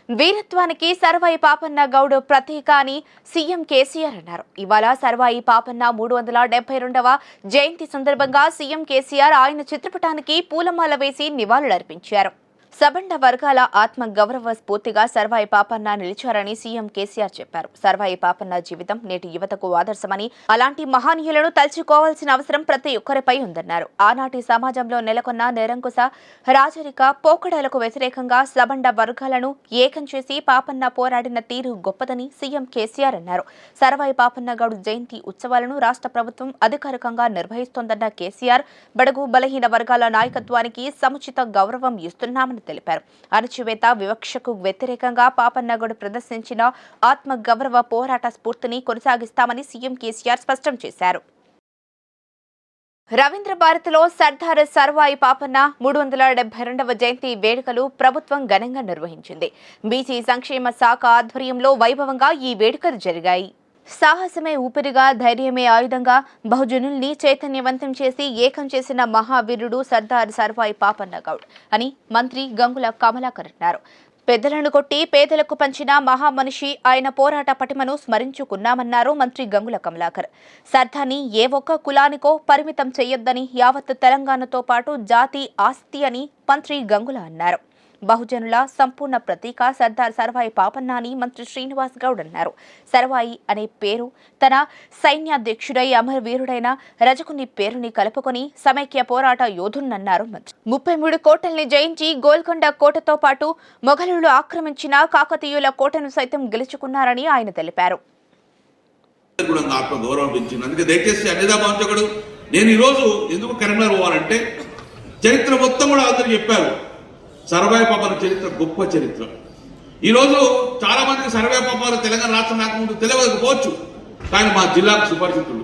వీరత్వానికి సర్వాయి పాపన్న గౌడ్ ప్రతీక అని సీఎం కేసీఆర్ అన్నారు. ఇవాళ సర్వాయి పాపన్న 372వ జయంతి సందర్భంగా సీఎం కేసీఆర్ ఆయన చిత్రపటానికి పూలమాల వేసి నివాళులర్పించారు. సబండ వర్గాల ఆత్మ గౌరవ స్ఫూర్తిగా సర్వాయి పాపన్న నిలిచారని సీఎం కేసీఆర్ చెప్పారు. సర్వాయి పాపన్న జీవితం నేటి యువతకు ఆదర్శమని, అలాంటి మహానీయులను తలుచుకోవాల్సిన అవసరం ప్రతి ఒక్కరిపై ఉందన్నారు. ఆనాటి సమాజంలో నెలకొన్న నిరంకుశ రాజరిక పోకడలకు వ్యతిరేకంగా సబండ వర్గాలను ఏకం చేసి పాపన్న పోరాడిన తీరు గొప్పదని సీఎం కేసీఆర్ అన్నారు. సర్వాయి పాపన్న గౌడ్ జయంతి ఉత్సవాలను రాష్ట్ర ప్రభుత్వం అధికారికంగా నిర్వహిస్తోందన్న కేసీఆర్, బడుగు బలహీన వర్గాల నాయకత్వానికి సముచిత గౌరవం ఇస్తున్నామని తెలిపారు. అణచివేత వివక్షకు వ్యతిరేకంగా పాపన్న గౌడ్ ప్రదర్శించిన ఆత్మ గౌరవ పోరాట స్ఫూర్తిని కొనసాగిస్తామని సీఎం కేసీఆర్ స్పష్టం చేశారు. రవీంద్ర భారతిలో సర్దార్ సర్వాయి పాపన్న 372వ జయంతి వేడుకలు ప్రభుత్వం ఘనంగా నిర్వహించింది. బీసీ సంక్షేమ శాఖ ఆధ్వర్యంలో వైభవంగా ఈ వేడుకలు జరిగాయి. సాహసమే ఊపిరిగా, ధైర్యమే ఆయుధంగా బహుజనుల్ని చైతన్యవంతం చేసి ఏకం చేసిన మహావీరుడు సర్దార్ సర్వాయి పాపన్న గౌడ్ అని మంత్రి గంగుల కమలాకర్ అన్నారు. పెద్దలను కొట్టి పేదలకు పంచిన మహామనిషి ఆయన పోరాట పటిమను స్మరించుకున్నామన్నారు మంత్రి గంగుల కమలాకర్. సర్దార్ని ఏ ఒక్క కులానికో పరిమితం చేయొద్దని, యావత్ తెలంగాణతో పాటు జాతి ఆస్తి అని మంత్రి గంగుల అన్నారు. బహుజనుల సంపూర్ణ ప్రతీక సర్దార్ సర్వాయి పాపన్న అని మంత్రి శ్రీనివాస్ గౌడ్ అన్నారు. సర్వాయి అనే పేరు తన సైన్యాధ్యక్షుడై అమరవీరుడైన రజకుని పేరుని కలుపుకొని సమైక్య పోరాట యోధున్నన్నారు మంత్రి. 33 కోటల్ని జయించి గోల్కొండ కోటతో పాటు మొఘలులు ఆక్రమించిన కాకతీయుల కోటను సైతం గెలుచుకున్నారని ఆయన తెలిపారు. నేను ఈరోజు ఎందుకు కరీంనగర్ పోవాలంటే చరిత్ర మొత్తం కూడా అందరూ చెప్పారు. సర్వాయి పాపన్న చరిత్ర గొప్ప చరిత్ర. ఈరోజు చాలా మందికి సర్వాయి పాపన్న తెలంగాణ రాష్ట్రం రాకముందు తెలియకపోవచ్చు, కానీ మా జిల్లాకు సుపరిచితుడు.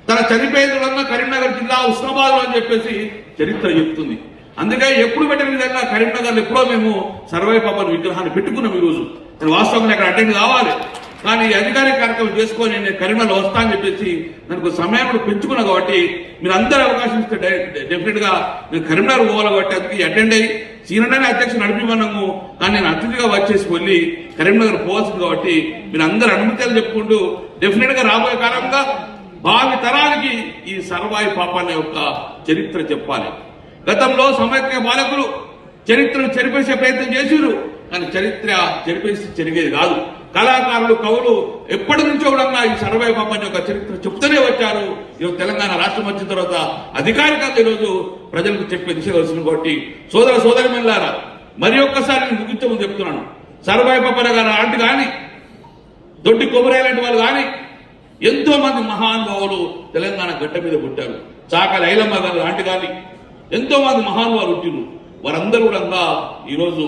తన చనిపోయిన కరీంనగర్ జిల్లా ఉస్మానాబాద్ అని చెప్పేసి చరిత్ర చెప్తుంది. అందుకే ఎప్పుడు పెట్టిన విధంగా కరీంనగర్ ఎప్పుడో మేము సర్వాయి పాపన్న విగ్రహాన్ని పెట్టుకున్నాం. ఈరోజు నేను వాస్తవంగా ఇక్కడ అటెండ్ కావాలి, కానీ అధికారిక కార్యక్రమం చేసుకొని నేను కరీంనగర్ వస్తా అని చెప్పేసి నాకు సమయం కూడా పెంచుకున్నా. కాబట్టి మీరు అందరూ అవకాశం ఇస్తే డెఫినెట్ గా నేను కరీంనగర్ పోవాలి. కాబట్టి అందుకే అటెండ్ అయ్యి సీనియర్ అధ్యక్షుడు నడిపిమన్నాము, కానీ నేను అతిథిగా వచ్చేసి వెళ్ళి కరీంనగర్ పోవాల్సింది. కాబట్టి మీరు అందరూ అనుమతులు చెప్పుకుంటూ డెఫినెట్ గా రాబోయే కాలంగా భావి తరానికి ఈ సర్వాయి పాపన్న యొక్క చరిత్ర చెప్పాలి. గతంలో సమైక్య పాలకులు చరిత్రను చెరిపేసే ప్రయత్నం చేసిరు, కానీ చరిత్ర చెరిపేసి జరిగేది కాదు. కళాకారులు, కవులు ఎప్పటి నుంచో కూడా ఈ సర్వాయి పాపన్న యొక్క చరిత్ర చెప్తూనే వచ్చారు. ఈరోజు తెలంగాణ రాష్ట్రం వచ్చిన తర్వాత అధికారికంగా ఈరోజు ప్రజలకు చెప్పే దిశగా వచ్చింది. కాబట్టి సోదర సోదరిమణులారా, మరి ఒక్కసారి నేను ముగించే ముందు చెప్తున్నాను, సర్వాయి పాపన్న గారు లాంటి కానీ, దొడ్డి కొబ్బరి లాంటి వాళ్ళు కానీ ఎంతో మంది మహానుభావులు తెలంగాణ గడ్డ మీద పుట్టారు. చాకలి ఐలమ్మ గారు లాంటి కానీ ఎంతో మంది మహానుభావులు పుట్టిరు. వారందరూ కూడా ఈరోజు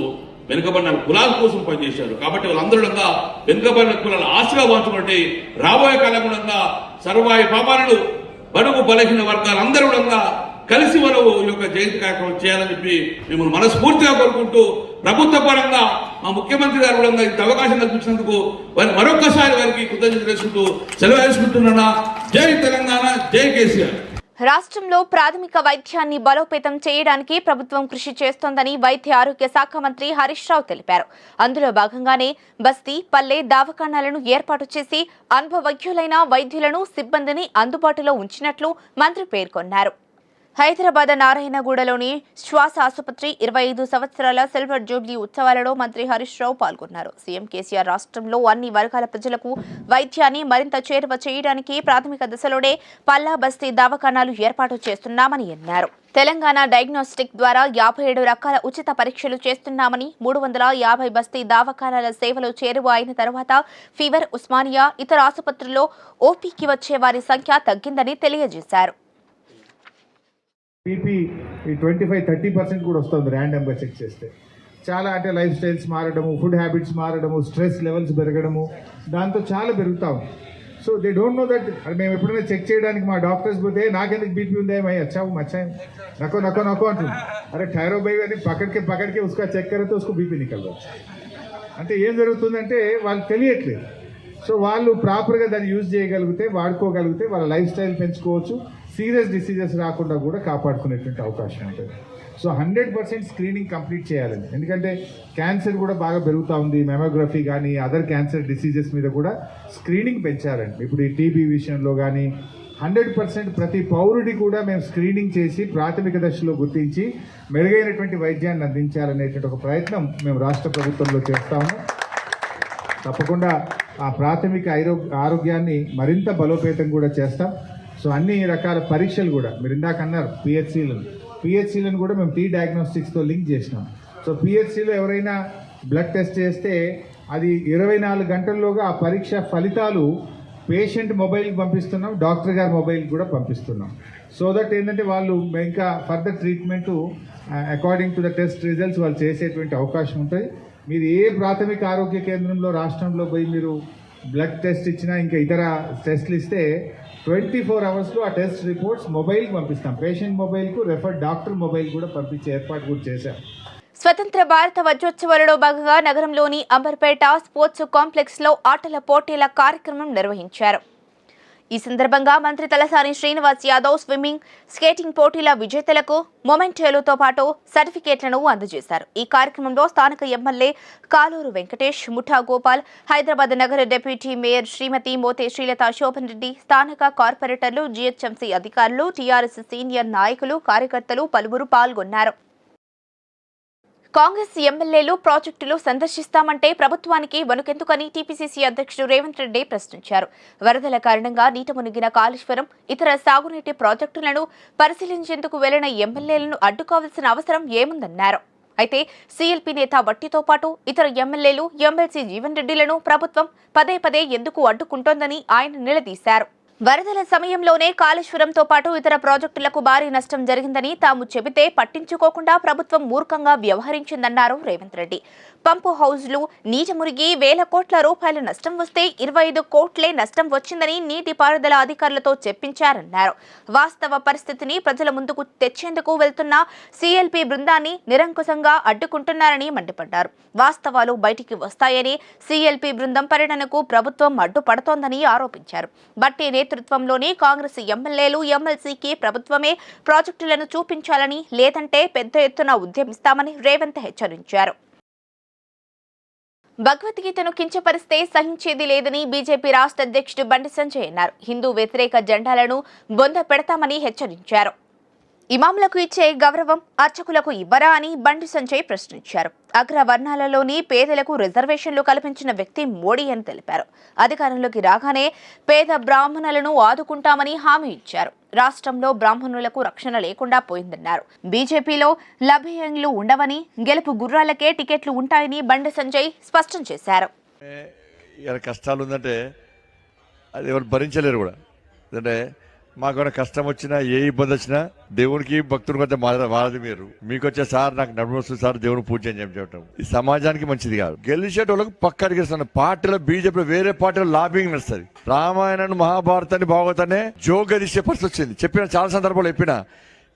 వెనుకబడిన కులాల కోసం పనిచేశారు. కాబట్టి వాళ్ళందరూ వెనుకబడిన కులాల ఆశగా వాంచుకుంటే రాబోయే కాలంలో సర్వాయి పాపన్నలు బడుగు బలహీన వర్గాలందరూ కూడా కలిసి మనం ఈ యొక్క జయంతి కార్యక్రమం చేయాలని చెప్పి మిమ్మల్ని మనస్ఫూర్తిగా కోరుకుంటూ, ప్రభుత్వ పరంగా మా ముఖ్యమంత్రి గారు కూడా ఇంత అవకాశం కల్పించినందుకు వారిని మరొక్కసారి వారికి కృతజ్ఞతలు చేసుకుంటూ సెలవు వేసుకుంటున్నా. జై తెలంగాణ, జై కేసీఆర్. రాష్ట్రంలో ప్రాథమిక వైద్యాన్ని బలోపేతం చేయడానికి ప్రభుత్వం కృషి చేస్తోందని వైద్య ఆరోగ్య శాఖ మంత్రి హరీష్ రావు తెలిపారు. అందులో భాగంగానే బస్తీ, పల్లె దవాఖానాలను ఏర్పాటు చేసి అనుభవజ్ఞులైన వైద్యులను, సిబ్బందిని అందుబాటులో ఉంచినట్లు మంత్రి పేర్కొన్నారు. హైదరాబాద్ నారాయణగూడలోని శ్వాస ఆసుపత్రి 25 సంవత్సరాల సిల్వర్ జూబ్లీ ఉత్సవాలలో మంత్రి హరీష్ రావు పాల్గొన్నారు. సీఎం కేసీఆర్ రాష్ట్రంలో అన్ని వర్గాల ప్రజలకు వైద్యాన్ని మరింత చేరువ చేయడానికి ప్రాథమిక దశలోనే పల్లా, బస్తీ దవాఖానాలు ఏర్పాటు చేస్తున్నామని అన్నారు. తెలంగాణ డయాగ్నోస్టిక్ ద్వారా 57 రకాల ఉచిత పరీక్షలు చేస్తున్నామని, 350 బస్తీ దవాఖానాల సేవలు చేరువ అయిన తర్వాత ఫీవర్, ఉస్మానియా, ఇతర ఆసుపత్రుల్లో ఓపీకి వచ్చే వారి సంఖ్య తగ్గిందని తెలియజేశారు. బీపీ 25-30% కూడా వస్తుంది ర్యాండమ్గా చెక్ చేస్తే. చాలా అంటే లైఫ్ స్టైల్స్ మారడము, ఫుడ్ హ్యాబిట్స్ మారడము, స్ట్రెస్ లెవెల్స్ పెరగడము, దాంతో చాలా పెరుగుతా ఉంది. So they don't know that. మేము ఎప్పుడైనా చెక్ చేయడానికి మా డాక్టర్స్ పోతే నాకెందుకు బీపీ ఉందే మై అచ్చావు మచ్చాయి నకో నకో నకో అంటుంది. అరే థైరో బై అని పకడ్కే ఉస్కా చెక్ కరితే ఉస్కు బీపీ నికల్ అంటే ఏం జరుగుతుందంటే వాళ్ళకి తెలియట్లేదు. సో వాళ్ళు ప్రాపర్గా దాన్ని యూజ్ చేయగలిగితే, వాడుకోగలిగితే వాళ్ళ లైఫ్ స్టైల్ పెంచుకోవచ్చు, సీరియస్ డిసీజెస్ రాకుండా కూడా కాపాడుకునేటువంటి అవకాశం ఉంటుంది. సో 100% స్క్రీనింగ్ కంప్లీట్ చేయాలండి. ఎందుకంటే క్యాన్సర్ కూడా బాగా పెరుగుతూ ఉంది. మెమోగ్రఫీ కానీ అదర్ క్యాన్సర్ డిసీజెస్ మీద కూడా స్క్రీనింగ్ పెంచాలండి. ఇప్పుడు ఈ టీబీ విషయంలో కానీ 100% ప్రతి పౌరుడి కూడా మేము స్క్రీనింగ్ చేసి ప్రాథమిక దశలో గుర్తించి మెరుగైనటువంటి వైద్యాన్ని అందించాలనేటువంటి ఒక ప్రయత్నం మేము రాష్ట్ర ప్రభుత్వంలో చేస్తాము. తప్పకుండా ఆ ప్రాథమిక ఆరోగ్యాన్ని మరింత బలోపేతం కూడా చేస్తాం. సో అన్ని రకాల పరీక్షలు కూడా మీరు ఇందాక అన్నారు పిహెచ్సిలను కూడా మేము డయాగ్నోస్టిక్స్తో లింక్ చేసినాం. సో పిహెచ్సిలో ఎవరైనా బ్లడ్ టెస్ట్ చేస్తే అది 24 గంటల్లోగా ఆ పరీక్ష ఫలితాలు పేషెంట్ మొబైల్కి పంపిస్తున్నాం, డాక్టర్ గారి మొబైల్కి కూడా పంపిస్తున్నాం. సో దట్ ఏంటంటే వాళ్ళు ఇంకా further treatment according to the test results వాళ్ళు చేసేటువంటి అవకాశం ఉంటుంది. మీరు ఏ ప్రాథమిక ఆరోగ్య కేంద్రంలో రాష్ట్రంలో పోయి మీరు బ్లడ్ టెస్ట్ ఇచ్చినా ఇంకా ఇతర టెస్ట్లు ఇస్తే 24 అవర్స్లో ఆ టెస్ట్ రిపోర్ట్స్ మొబైల్కి పంపిస్తాం. పేషెంట్ మొబైల్కు డాక్టర్ మొబైల్ కూడా పంపించే ఏర్పాటు కూడా చేశాం. స్వతంత్ర భారత వజ్రోత్సవాలలో భాగంగా నగరంలోని అంబర్పేట స్పోర్ట్స్ కాంప్లెక్స్ లో ఆటల పోటీల కార్యక్రమం నిర్వహించారు. ఈ సందర్భంగా మంత్రి తలసాని శ్రీనివాస్ యాదవ్ స్విమ్మింగ్, స్కేటింగ్ పోటీల విజేతలకు మొమెంటోలతో పాటు సర్టిఫికేట్లను అందజేశారు. ఈ కార్యక్రమంలో స్థానిక ఎమ్మెల్యే కాలూరు వెంకటేష్, ముఠా గోపాల్, హైదరాబాద్ నగర డిప్యూటీ మేయర్ శ్రీమతి మోతే శ్రీలత శోభన్ రెడ్డి, స్థానిక కార్పొరేటర్లు, జీహెచ్ఎంసీ అధికారులు, టీఆర్ఎస్ సీనియర్ నాయకులు, కార్యకర్తలు పలువురు పాల్గొన్నారు. కాంగ్రెస్ ఎమ్మెల్యేలు ప్రాజెక్టులు సందర్శిస్తామంటే ప్రభుత్వానికి వణుకెందుకని టీపీసీసీ అధ్యక్షుడు రేవంత్ రెడ్డి ప్రశ్నించారు. వరదల కారణంగా నీట మునిగిన కాళేశ్వరం, ఇతర సాగునీటి ప్రాజెక్టులను పరిశీలించేందుకు వెళ్లిన ఎమ్మెల్యేలను అడ్డుకోవాల్సిన అవసరం ఏముందన్నారు. అయితే సీఎల్పీ నేత వట్టితో పాటు ఇతర ఎమ్మెల్యేలు, ఎమ్మెల్సీ జీవన్ రెడ్డిలను ప్రభుత్వం పదే పదే ఎందుకు అడ్డుకుంటోందని ఆయన నిలదీశారు. వరదల సమయంలోనే కాళేశ్వరంతో పాటు ఇతర ప్రాజెక్టులకు భారీ నష్టం జరిగిందని తాము చెబితే పట్టించుకోకుండా ప్రభుత్వం మూర్ఖంగా వ్యవహరించిందన్నారు రేవంత్ రెడ్డి. పంపు హౌజ్లు నీట మునిగి వేల కోట్ల రూపాయల నష్టం వస్తే 25 కోట్లే నష్టం వచ్చిందని నీటిపారుదల అధికారులతో చెప్పించారన్నారు. వాస్తవ పరిస్థితిని ప్రజల ముందుకు తెచ్చేందుకు వెళ్తున్న సీఎల్పీ బృందాన్ని నిరంకుశంగా అడ్డుకుంటున్నారని మండిపడ్డారు. వాస్తవాలు బయటికి వస్తాయని సీఎల్పీ బృందం పర్యటనకు ప్రభుత్వం అడ్డుపడుతోందని ఆరోపించారు. బట్టి నేతృత్వంలోని కాంగ్రెస్ ఎమ్మెల్యేలు, ఎమ్మెల్సీకి ప్రభుత్వమే ప్రాజెక్టులను చూపించాలని, లేదంటే పెద్ద ఎత్తున ఉద్యమిస్తామని రేవంత్ హెచ్చరించారు. భగవద్గీతను కించపరిస్తే సహించేది లేదని బీజేపీ రాష్ట్ర అధ్యక్షుడు బండి సంజయ్ అన్నారు. హిందూ వ్యతిరేక జెండాలను బొంద పెడతామని హెచ్చరించారు. ఇమాములకు ఇచ్చే గౌరవం అర్చకులకు ఇవ్వరా అని బండి సంజయ్ ప్రశ్నించారు. అగ్రవర్ణాలలోని పేదలకు రిజర్వేషన్లు కల్పించిన వ్యక్తి మోడీ అని తెలిపారు. అధికారంలోకి రాగానే పేద బ్రాహ్మణులను ఆదుకుంటామని హామీ ఇచ్చారు. రాష్ట్రంలో బ్రాహ్మణులకు రక్షణ లేకుండా పోయిందన్నారు. బీజేపీలో లభ్యంలు ఉండవని, గెలుపు గుర్రాలకే టికెట్లు ఉంటాయని బండి సంజయ్ స్పష్టం చేశారు. కష్టాలు ఉందంటే అది ఎవరు భరించలేరు కూడా. ఎందుకంటే మాకు కష్టం వచ్చినా, ఏ ఇబ్బంది వచ్చినా దేవునికి భక్తుడికి వద్ద వారది మీరు. మీకు వచ్చే సార్ నాకు నడుము వస్తుంది సార్, దేవుని పూజ అని చెప్పడం ఈ సమాజానికి మంచిది కాదు. గెలిచేటోళ్ళకి పక్క అడిగేస్తాను. పార్టీలో బీజేపీ వేరే పార్టీలో లాబింగ్ నడుస్తుంది. రామాయణాన్ని, మహాభారతాన్ని, భాగవతాన్ని జోగ్గా తీసే పరిస్థితి వచ్చింది. చెప్పిన చాలా సందర్భాలు చెప్పిన.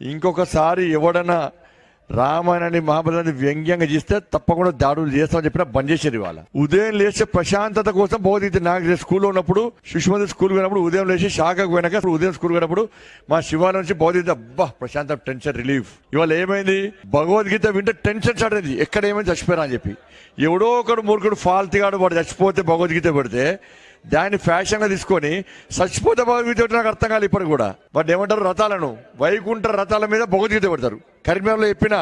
ఇంకొకసారి ఎవడన్నా రామాయణాన్ని, మహాభారతాన్ని వ్యంగ్యంగా చేస్తే తప్పకుండా దాడులు చేస్తామని చెప్పినా బంద్ చేసేది. వాళ్ళ ఉదయం లేచే ప్రశాంతత కోసం భగవద్గీత, నాకు స్కూల్లో ఉన్నప్పుడు శిశుమంది స్కూల్ పోయినప్పుడు ఉదయం లేచి శాఖకు పోయినాక ఉదయం స్కూల్ పోయినప్పుడు మా శివాలయం నుంచి భగవద్గీత, అబ్బా ప్రశాంత, టెన్షన్ రిలీఫ్. ఇవాళ ఏమైంది, భగవద్గీత వింటే టెన్షన్ స్టార్ట్ అయింది. ఎక్కడ ఏమైంది, చచ్చిపోయారా అని చెప్పి. ఎవడో ఒకడు మూర్ఖుడు ఫాల్తీగాడు వాడు చచ్చిపోతే భగవద్గీత పెడితే దాన్ని ఫ్యాషన్గా తీసుకొని చచ్చిపోతే భగవద్గీత నాకు అర్థం కాదు ఇప్పుడు కూడా. బట్ ఏమంటారు, రథాలను, వైకుంఠ రథాల మీద భగవద్గీత పెడతారు. కరీంనగర్లో చెప్పిన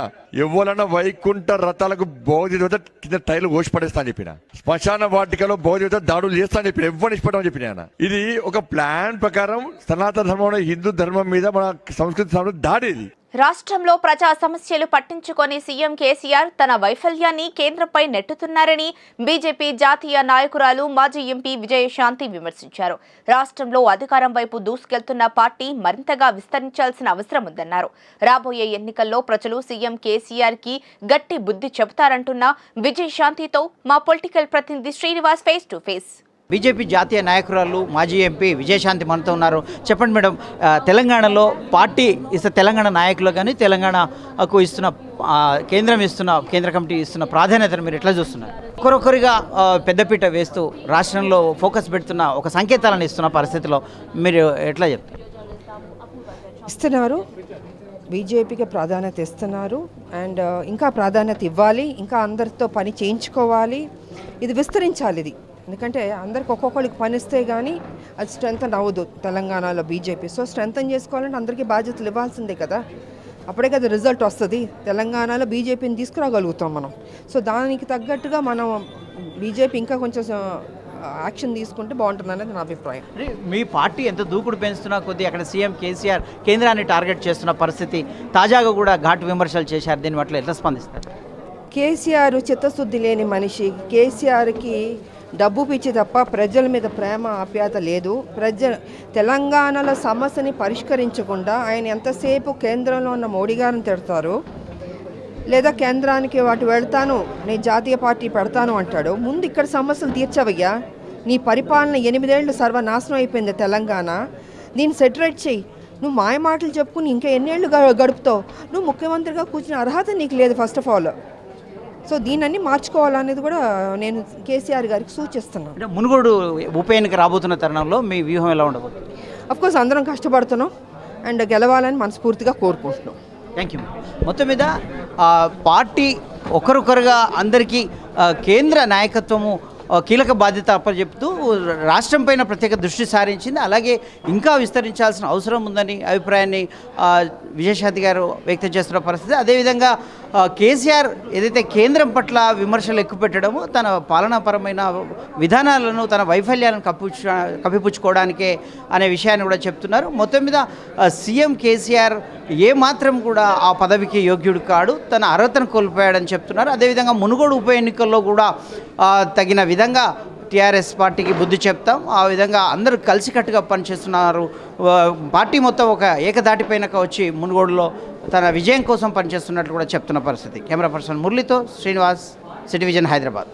ఎవరన్నా వైకుంఠ రథాలకు భగవద్గీత కింద టైర్లు కోసి పడేస్తా అని చెప్పిన. శ్మశాన వాటికలో భగవద్గీత దాడులు చేస్తా అని చెప్పిన. ఎవరిని ఇష్టపడమని చెప్పిన. ఇది ఒక ప్లాన్ ప్రకారం సనాతన ధర్మం, హిందూ ధర్మం మీద, మన సంస్కృతి దాడి. ఇది రాష్ట్రంలో ప్రజా సమస్యలు పట్టించుకొని సీఎం కేసీఆర్ తన వైఫల్యాన్ని కేంద్రంపై నెట్టుతున్నారని బీజేపీ జాతీయ నాయకురాలు, మాజీ ఎంపీ విజయశాంతి విమర్శించారు. రాష్ట్రంలో అధికారం వైపు దూసుకెళ్తున్న పార్టీ మరింతగా విస్తరించాల్సిన అవసరం ఉందన్నారు. రాబోయే ఎన్నికల్లో ప్రజలు సీఎం కేసీఆర్ కి గట్టి బుద్ధి చెబుతారంటున్న విజయశాంతితో మా పొలిటికల్ ప్రతినిధి Srinivas face to face. BJP జాతీయ నాయకురాలు, మాజీ ఎంపీ విజయశాంతి మనతో ఉన్నారు. చెప్పండి మేడం, తెలంగాణలో పార్టీ తెలంగాణ నాయకులు కానీ తెలంగాణకు ఇస్తున్న కేంద్ర కమిటీ ఇస్తున్న ప్రాధాన్యతను మీరు ఎట్లా చూస్తున్నారు? ఒకరొకరిగా పెద్దపీట వేస్తూ రాష్ట్రంలో ఫోకస్ పెడుతున్న ఒక సంకేతాలను ఇస్తున్న పరిస్థితిలో మీరు ఎట్లా చెప్తారు? ఇస్తున్నారు. బీజేపీకి ప్రాధాన్యత ఇస్తున్నారు. అండ్ ఇంకా ప్రాధాన్యత ఇవ్వాలి, ఇంకా అందరితో పని చేయించుకోవాలి, ఇది విస్తరించాలి. ఇది ఎందుకంటే అందరికి ఒక్కొక్కరికి పని ఇస్తే కానీ అది స్ట్రెంగ్తన్ అవ్వదు తెలంగాణలో బీజేపీ. సో స్ట్రెంగ్తన్ చేసుకోవాలంటే అందరికీ బాధ్యతలు ఇవ్వాల్సిందే కదా, అప్పుడే కదా రిజల్ట్ వస్తుంది. తెలంగాణలో బీజేపీని తీసుకురాగలుగుతాం మనం. సో దానికి తగ్గట్టుగా మనం బీజేపీ ఇంకా కొంచెం యాక్షన్ తీసుకుంటే బాగుంటుంది అనేది నా అభిప్రాయం. మీ పార్టీ ఎంత దూకుడు పెంచుతున్నా కొద్దీ అక్కడ సీఎం కేసీఆర్ కేంద్రాన్ని టార్గెట్ చేస్తున్న పరిస్థితి, తాజాగా కూడా ఘాటు విమర్శలు చేశారు. దీని పట్ల ఎట్లా స్పందిస్తారు? కేసీఆర్ చిత్తశుద్ధి లేని మనిషి. కేసీఆర్కి డబ్బు పిచ్చి తప్ప ప్రజల మీద ప్రేమ ఆప్యాయత లేదు. తెలంగాణలో సమస్యని పరిష్కరించకుండా ఆయన ఎంతసేపు కేంద్రంలో ఉన్న మోడీ గారిని తిడతారు, లేదా కేంద్రానికి వాటి వెళ్తాను, నేను జాతీయ పార్టీ పెడతాను అంటాడు. ముందు ఇక్కడ సమస్యలు తీర్చవయ్యా. నీ పరిపాలన 8 ఏళ్ళు సర్వనాశనం అయిపోయింది తెలంగాణ, దీన్ని సెటరేట్ చెయ్యి. నువ్వు మాయ మాటలు చెప్పుకుని ఇంకా ఎన్నేళ్ళు గడుపుతావు? నువ్వు ముఖ్యమంత్రిగా కూర్చునే అర్హత నీకు లేదు ఫస్ట్ ఆఫ్ ఆల్. సో దీన్ని మార్చుకోవాలనేది కూడా నేను కేసీఆర్ గారికి సూచిస్తున్నాను. అంటే మునుగోడు ఉప ఎన్నిక రాబోతున్న తరుణంలో మీ వ్యూహం ఎలా ఉండబోతుంది? అఫ్కోర్స్ అందరం కష్టపడుతున్నాం అండ్ గెలవాలని మనస్ఫూర్తిగా కోరుకుంటున్నాం. Thank you. మొత్తం మీద పార్టీ ఒకరొకరుగా అందరికీ కేంద్ర నాయకత్వము కీలక బాధ్యత అప్పచెప్తూ రాష్ట్రం పైన ప్రత్యేక దృష్టి సారించింది. అలాగే ఇంకా విస్తరించాల్సిన అవసరం ఉందని అభిప్రాయాన్ని విజయశాంతి గారు వ్యక్తం చేస్తున్న పరిస్థితి. అదేవిధంగా కేసీఆర్ ఏదైతే కేంద్రం పట్ల విమర్శలు ఎక్కుపెట్టడమో తన పాలనాపరమైన విధానాలను, తన వైఫల్యాలను కప్పిపుచ్చుకోవడానికే అనే విషయాన్ని కూడా చెప్తున్నారు. మొత్తం మీద సీఎం కేసీఆర్ ఏమాత్రం కూడా ఆ పదవికి యోగ్యుడు కాడు, తన అర్హతను కోల్పోయాడని చెప్తున్నారు. అదేవిధంగా మునుగోడు ఉప ఎన్నికల్లో కూడా తగిన విధంగా టీఆర్ఎస్ పార్టీకి బుద్ధి చెప్తాం, ఆ విధంగా అందరూ కలిసికట్టుగా పనిచేస్తున్నారు. పార్టీ మొత్తం ఒక ఏకదాటిపైనక వచ్చి మునుగోడులో తన విజయం కోసం పనిచేస్తున్నట్లు కూడా చెప్తున్న పరిస్థితి. కెమెరా పర్సన్ మురళితో శ్రీనివాస్, సిటీ విజన్, హైదరాబాద్.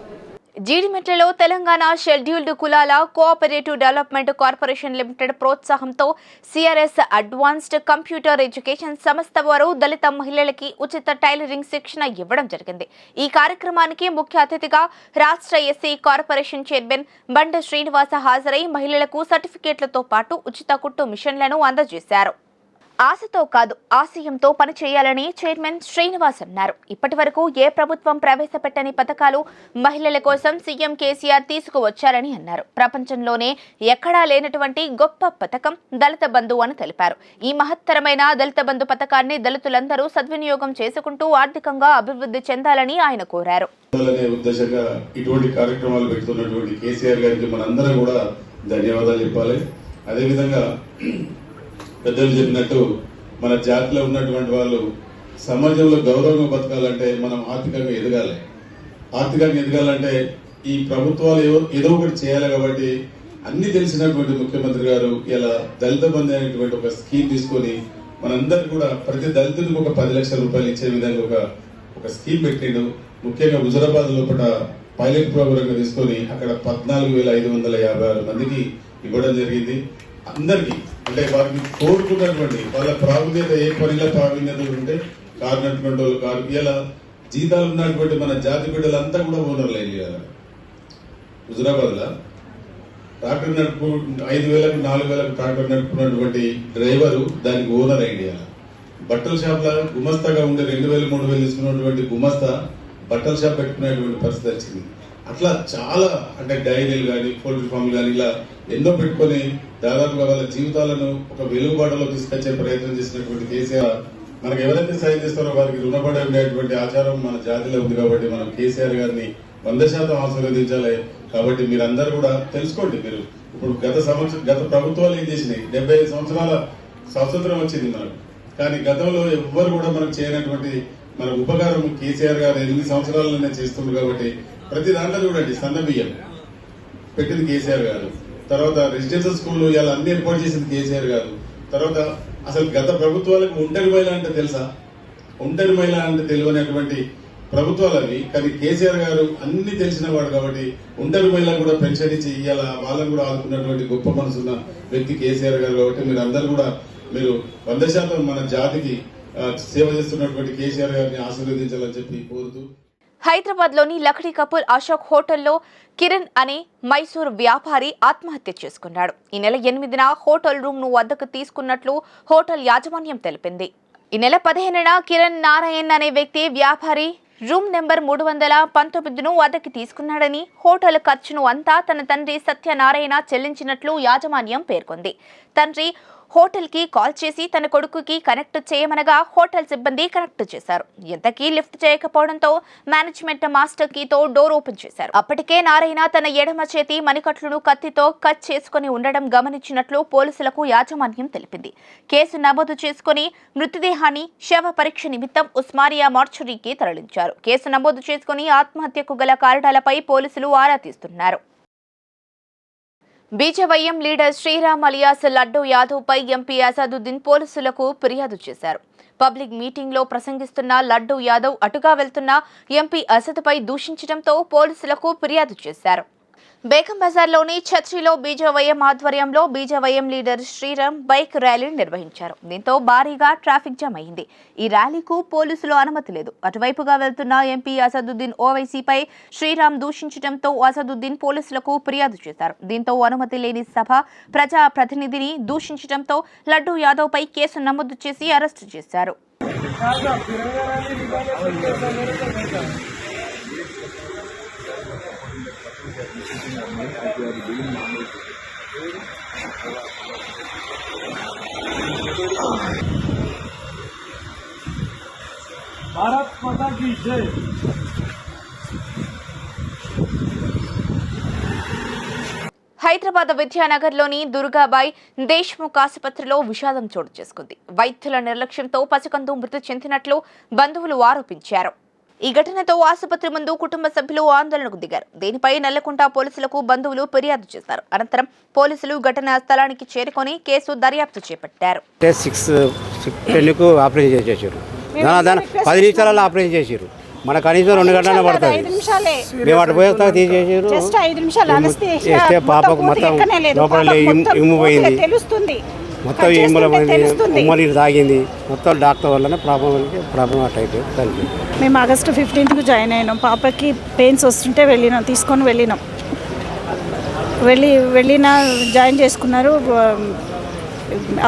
జీడిమెట్లలో తెలంగాణ షెడ్యూల్డ్ కులాల కోఆపరేటివ్ డెవలప్మెంట్ కార్పొరేషన్ లిమిటెడ్ ప్రోత్సాహంతో సిఆర్ఎస్ అడ్వాన్స్డ్ కంప్యూటర్ ఎడ్యుకేషన్ సంస్థ వారు దళిత మహిళలకి ఉచిత టైలరింగ్ శిక్షణ ఇవ్వడం జరిగింది. ఈ కార్యక్రమానికి ముఖ్య అతిథిగా రాష్ట్ర ఎస్సీ కార్పొరేషన్ చైర్మన్ బండ శ్రీనివాస హాజరై మహిళలకు సర్టిఫికేట్లతో పాటు ఉచిత కుట్టు మిషన్లను అందజేశారు. ఆశతో కాదు, ఆశయంతో పనిచేయాలని చైర్మన్ శ్రీనివాస్ అన్నారు. ఇప్పటి వరకు ఏ ప్రభుత్వం ప్రవేశపెట్టని పథకాలు మహిళల కోసం సీఎం కేసీఆర్ తీసుకువచ్చారని అన్నారు. ప్రపంచంలోనే ఎక్కడా లేనటువంటి గొప్ప పథకం దళిత బంధు అని తెలిపారు. ఈ మహత్తరమైన దళిత బంధు పథకాన్ని దళితులందరూ సద్వినియోగం చేసుకుంటూ ఆర్థికంగా అభివృద్ధి చెందాలని ఆయన కోరారు. ఉద్దేశంగా ఇటువంటి కార్యక్రమాలు పెడుతున్నటువంటి కేసీఆర్ గారికి మనందరం కూడా ధన్యవాదాలు చెప్పాలి. అదేవిధంగా పెద్దలు చెప్పినట్టు మన జాతిలో ఉన్నటువంటి వాళ్ళు సమాజంలో గౌరవంగా బతకాలంటే మనం ఆర్థికంగా ఎదగాలి. ఆర్థికంగా ఎదగాలంటే ఈ ప్రభుత్వాలు ఏదో ఒకటి చేయాలి. కాబట్టి అన్ని తెలిసినటువంటి ముఖ్యమంత్రి గారు ఇలా దళిత బంధు అనేటువంటి ఒక స్కీమ్ తీసుకొని మనందరికి కూడా ప్రతి దళితుడికి ఒక 10 లక్షల రూపాయలు ఇచ్చే విధంగా ఒక స్కీమ్ పెట్టిండు. ముఖ్యంగా హుజురాబాద్ లోపల పైలట్ ప్రోగ్రామ్ తీసుకొని అక్కడ 14,556 మందికి ఇవ్వడం జరిగింది. అందరికీ అంటే వారికి కోరుకున్నటువంటి వాళ్ళ ప్రావీణ్యత, ఏ పనిలో ప్రావీణ్యత ఉంటే కారు నడిపినటువంటి వాళ్ళు కారు, ఇలా జీతాలు ఉన్నటువంటి మన జాతి బిడ్డలంతా కూడా ఓనర్లు అయ్యారు. హుజురాబాద్ లో ట్రాక్టర్ నడుపు 5,000కు 4,000కు ట్రాక్టర్ నడుపుకున్నటువంటి డ్రైవరు దానికి ఓనర్ ఐడియా. బట్టల షాప్ లా గుమస్తాగా ఉండే 2,000, 3,000 తీసుకున్నటువంటి గుమస్తా బట్టల షాప్ పెట్టుకునేటువంటి పరిస్థితి వచ్చింది. అట్లా చాలా అంటే డైరీలు కానీ, పోల్ట్రీ ఫామ్లు కానీ ఇలా ఎన్నో పెట్టుకొని దాదాపుగా వాళ్ళ జీవితాలను ఒక వెలుగుబాటులో తీసుకొచ్చే ప్రయత్నం చేసినటువంటి కేసీఆర్ మనకు ఎవరైతే సాయం చేస్తారో వారికి రుణపడి ఉండేటువంటి ఆచారం మన జాతిలో ఉంది. కాబట్టి మనం కేసీఆర్ గారిని 100% ఆశీర్వదించాలి. కాబట్టి మీరందరూ కూడా తెలుసుకోండి. మీరు ఇప్పుడు గత ప్రభుత్వాలు ఏం చేసినాయి, 75 సంవత్సరాల స్వాతంత్రం వచ్చింది మనకు, కానీ గతంలో ఎవ్వరు కూడా మనకు చేయనటువంటి మన ఉపకారం కేసీఆర్ గారు 8 సంవత్సరాలనే చేస్తున్నారు. కాబట్టి ప్రతి దాంట్లో చూడండి, సన్న బియ్యం పెట్టింది కేసీఆర్ గారు, తర్వాత రెసిడెన్షియల్ స్కూల్ ఇలా అన్ని ఏర్పాటు చేసింది కేసీఆర్ గారు. తర్వాత అసలు గత ప్రభుత్వాలకు ఒంటరి మహిళ అంటే తెలుసా? ఒంటరి మహిళ అంటే తెలియనటువంటి ప్రభుత్వాలు అవి. కానీ కేసీఆర్ గారు అన్ని తెలిసిన వాడు కాబట్టి ఒంటరి మహిళ కూడా పెన్షన్ ఇచ్చి ఇవాళ వాళ్ళని కూడా ఆదుకున్నటువంటి గొప్ప మనసున్న వ్యక్తి కేసీఆర్ గారు. కాబట్టి మీరు అందరూ కూడా మీరు 100% మన జాతికి సేవ చేస్తున్నటువంటి కేసీఆర్ గారిని ఆశీర్వదించాలని చెప్పి కోరుతూ, హైదరాబాద్ లోని లక్డీ కపూర్ అశోక్ హోటల్లో కిరణ్ అనే మైసూర్ వ్యాపారి ఆత్మహత్య చేసుకున్నాడు. ఈ నెల 8న హోటల్ రూమ్ ను వద్దకు తీసుకున్నట్లు హోటల్ యాజమాన్యం తెలిపింది. ఈ నెల 15న కిరణ్ నారాయణ్ అనే వ్యక్తి వ్యాపారి రూమ్ నెంబర్ 319ను అద్దెకి తీసుకున్నాడని, హోటల్ ఖర్చును అంతా తన తండ్రి సత్యనారాయణ చెల్లించినట్లు యాజమాన్యం పేర్కొంది. తండ్రి హోటల్కి కాల్ చేసి తన కొడుకుకి కనెక్ట్ చేయమనగా హోటల్ సిబ్బంది కనెక్ట్ చేశారు. ఎంతకీ లిఫ్ట్ చేయకపోవడంతో మేనేజ్మెంట్ మాస్టర్ కీతో డోర్ ఓపెన్ చేశారు. అప్పటికే నారాయణ తన ఎడమ చేతి మణికట్లను కత్తితో కట్ చేసుకుని ఉండడం గమనించినట్లు పోలీసులకు యాజమాన్యం తెలిపింది. కేసు నమోదు చేసుకుని మృతదేహాన్ని శవ పరీక్ష నిమిత్తం ఉస్మానియా మార్చురీకి తరలించారు. కేసు నమోదు చేసుకుని ఆత్మహత్యకు గల కారణాలపై పోలీసులు ఆరా తీస్తున్నారు. BJYM leader Sriram alias Laddu Yadav పై ఎంపీ అసదుద్దీన్ పోలీసులకు ఫిర్యాదు చేశారు. పబ్లిక్ మీటింగ్ లో ప్రసంగిస్తున్న లడ్డూ యాదవ్ అటుగా వెళ్తున్న ఎంపీ అసద్పై దూషించడంతో పోలీసులకు ఫిర్యాదు చేశారు. బేగం బజార్లోని ఛత్రిలో బీజేవైఎం ఆధ్వర్యంలో BJYM leader Sriram bike rally నిర్వహించారు. దీంతో భారీగా ట్రాఫిక్ జామ్ అయింది. ఈ ర్యాలీకు పోలీసులు అనుమతి లేదు. అటువైపుగా వెళ్తున్న ఎంపీ అసదుద్దీన్ ఓవైసీపై శ్రీరామ్ దూషించడంతో అసదుద్దీన్ పోలీసులకు ఫిర్యాదు చేశారు. దీంతో అనుమతి లేని సభ ప్రజా ప్రతినిధిని దూషించడంతో లడ్డూ యాదవ్ పై కేసు నమోదు చేసి అరెస్టు చేశారు. भारत माता की जय। హైదరాబాద్ విద్యానగర్లోని దుర్గాబాయ్ దేశ్ముఖ్ ఆసుపత్రిలో విషాదం చోటు చేసుకుంది. వైద్యుల నిర్లక్ష్యంతో పసికందు మృతి చెందినట్లు బంధువులు ఆరోపించారు. ఈ ఘటనతో ఆసుపత్రి ముందు కుటుంబ సభ్యులు ఆందోళనకు దిగారు. దీనిపై నల్లకుంట పోలీసులకు బంధువులు ఫిర్యాదు చేశారు. అనంతరం పోలీసులు ఘటనా స్థలానికి చేరుకొని కేసు దర్యాప్తు చేపట్టారు. 6:10కు ఆపరేషన్ చేశారు. 10 నిమిషాలలో ఆపరేషన్ చేశారు. మన కనీసం 2 గంటల పడుతుంది. మేము అటు పోయేస్తా తీసేసారు. చేస్తే పాపకు మొత్తం లోపల ఇమ్ము పోయింది, మొత్తం ఇమ్ముల పోయింది, ఉమ్మని తాగింది. మొత్తం డాక్టర్ వల్లనే ప్రాబ్లం అట్ అయిపోయింది దానికి. మేము ఆగస్టు 15కు జాయిన్ అయినాం. పాపకి పెయిన్స్ వస్తుంటే తీసుకొని వెళ్ళినాం. జాయిన్ చేసుకున్నారు.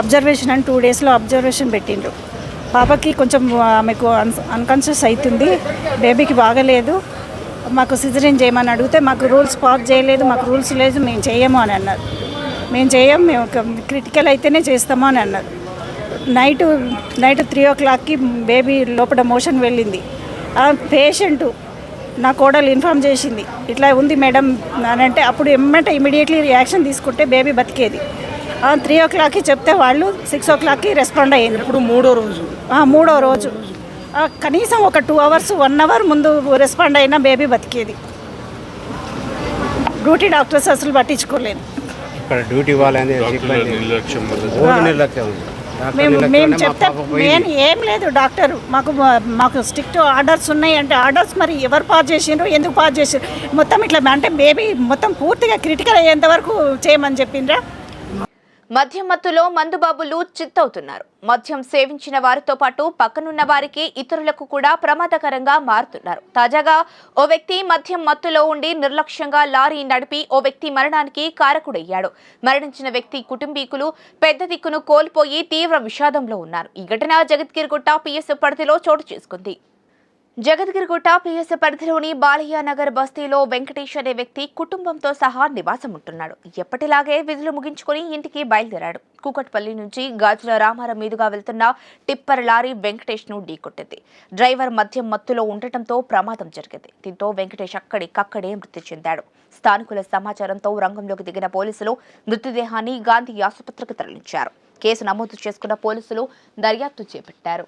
అబ్జర్వేషన్ అని 2 డేస్లో అబ్జర్వేషన్ పెట్టిండ్రు. పాపకి కొంచెం ఆమెకు అన్కాన్షియస్ అవుతుంది, బేబీకి బాగలేదు, మాకు సిజరీన్ చేయమని అడిగితే మాకు రూల్స్ పాస్ చేయలేదు, మాకు రూల్స్ లేదు, మేము చేయము అని అన్నారు. మేము మేము క్రిటికల్ అయితేనే చేస్తాము అని అన్నారు. నైట్ 3 o'clockకి బేబీ లోపల మోషన్ వెళ్ళింది. ఆ పేషెంటు నా కోడలు ఇన్ఫామ్ చేసింది, ఇట్లా ఉంది మేడం అని అంటే అప్పుడు ఇమీడియట్లీ రియాక్షన్ తీసుకుంటే బేబీ బతికేది. 3 o'clockకి చెప్తే వాళ్ళు 6 o'clockకి రెస్పాండ్ అయ్యింది. ఇప్పుడు మూడో రోజు కనీసం ఒక 2 hours 1 hour ముందు రెస్పాండ్ అయినా బేబీ బతికేది. డ్యూటీ డాక్టర్స్ అసలు పట్టించుకోలేదు. ఇక్కడ డ్యూటీ వాళ్ళని నిర్లక్ష్యం. మేము చెప్తే ఏం లేదు డాక్టర్, మాకు స్ట్రిక్ట్ ఆర్డర్స్ ఉన్నాయి అంటే ఆర్డర్స్ మరి ఎవరు పాస్ చేసిండ్రు, ఎందుకు పాస్ చేసిండ్రు, మొత్తం ఇట్లా అంటే బేబీ మొత్తం పూర్తిగా క్రిటికల్ అయ్యేంత వరకు చేయమని చెప్పిండ్రా. మద్యం మత్తులో మందుబాబులు చిత్తవుతున్నారు. మద్యం సేవించిన వారితో పాటు పక్కనున్న వారికి, ఇతరులకు కూడా ప్రమాదకరంగా మారుతున్నారు. తాజాగా ఓ వ్యక్తి మద్యం మత్తులో ఉండి నిర్లక్ష్యంగా లారీ నడిపి ఓ వ్యక్తి మరణానికి కారకుడయ్యాడు. మరణించిన వ్యక్తి కుటుంబీకులు పెద్ద దిక్కును కోల్పోయి తీవ్ర విషాదంలో ఉన్నారు. ఈ ఘటన జగద్గిరిగుట్ట పిఎస్ పరిధిలో చోటు చేసుకుంది. జగద్గిరిగుట్ట పిఎస్ పరిధిలోని బాలయ్య నగర్ బస్తీలో వెంకటేష్ అనే వ్యక్తి కుటుంబంతో సహా నివాసం ఉంటున్నాడు. ఎప్పటిలాగే విధులు ముగించుకుని ఇంటికి బయలుదేరాడు. కూకట్పల్లి నుంచి గాజుల రామారం మీదుగా వెళ్తున్న టిప్పర్ లారీ వెంకటేష్ ను ఢీకొట్టింది. డ్రైవర్ మద్యం మత్తులో ఉండటంతో ప్రమాదం జరిగింది. దీంతో వెంకటేష్ అక్కడికక్కడే మృతి చెందాడు. స్థానికుల సమాచారంతో రంగంలోకి దిగిన పోలీసులు మృతదేహాన్ని గాంధీ ఆసుపత్రికి తరలించారు. కేసు నమోదు చేసుకున్న పోలీసులు దర్యాప్తు చేపట్టారు.